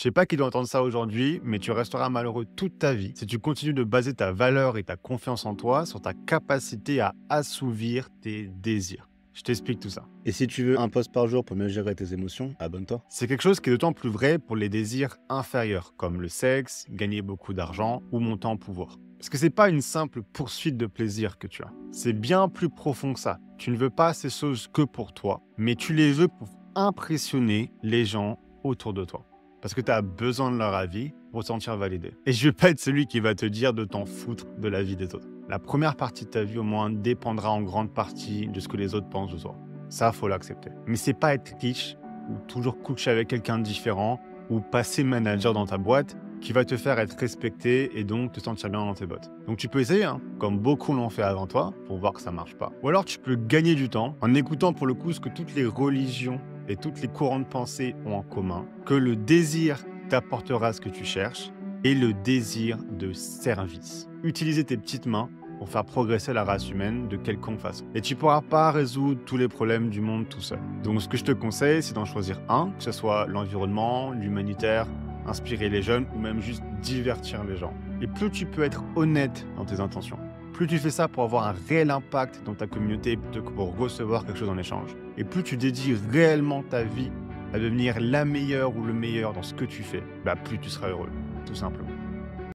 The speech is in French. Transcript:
Je sais pas qui doit entendre ça aujourd'hui, mais tu resteras malheureux toute ta vie si tu continues de baser ta valeur et ta confiance en toi sur ta capacité à assouvir tes désirs. Je t'explique tout ça. Et si tu veux un post par jour pour mieux gérer tes émotions, abonne-toi. C'est quelque chose qui est d'autant plus vrai pour les désirs inférieurs, comme le sexe, gagner beaucoup d'argent ou monter en pouvoir. Parce que c'est pas une simple poursuite de plaisir que tu as. C'est bien plus profond que ça. Tu ne veux pas ces choses que pour toi, mais tu les veux pour impressionner les gens autour de toi. Parce que tu as besoin de leur avis pour te sentir validé. Et je vais pas être celui qui va te dire de t'en foutre de la vie des autres. La première partie de ta vie, au moins, dépendra en grande partie de ce que les autres pensent de toi. Ça, faut l'accepter. Mais c'est pas être riche ou toujours coucher avec quelqu'un de différent ou passer manager dans ta boîte qui va te faire être respecté et donc te sentir bien dans tes bottes. Donc tu peux essayer, comme beaucoup l'ont fait avant toi, pour voir que ça marche pas. Ou alors tu peux gagner du temps en écoutant pour le coup ce que toutes les religions et toutes les courants de pensée ont en commun, que le désir t'apportera ce que tu cherches et le désir de service. Utiliser tes petites mains pour faire progresser la race humaine de quelconque façon. Et tu ne pourras pas résoudre tous les problèmes du monde tout seul. Donc ce que je te conseille, c'est d'en choisir un, que ce soit l'environnement, l'humanitaire, inspirer les jeunes ou même juste divertir les gens. Et plus tu peux être honnête dans tes intentions, plus tu fais ça pour avoir un réel impact dans ta communauté plutôt que pour recevoir quelque chose en échange, et plus tu dédies réellement ta vie à devenir la meilleure ou le meilleur dans ce que tu fais, plus tu seras heureux, tout simplement.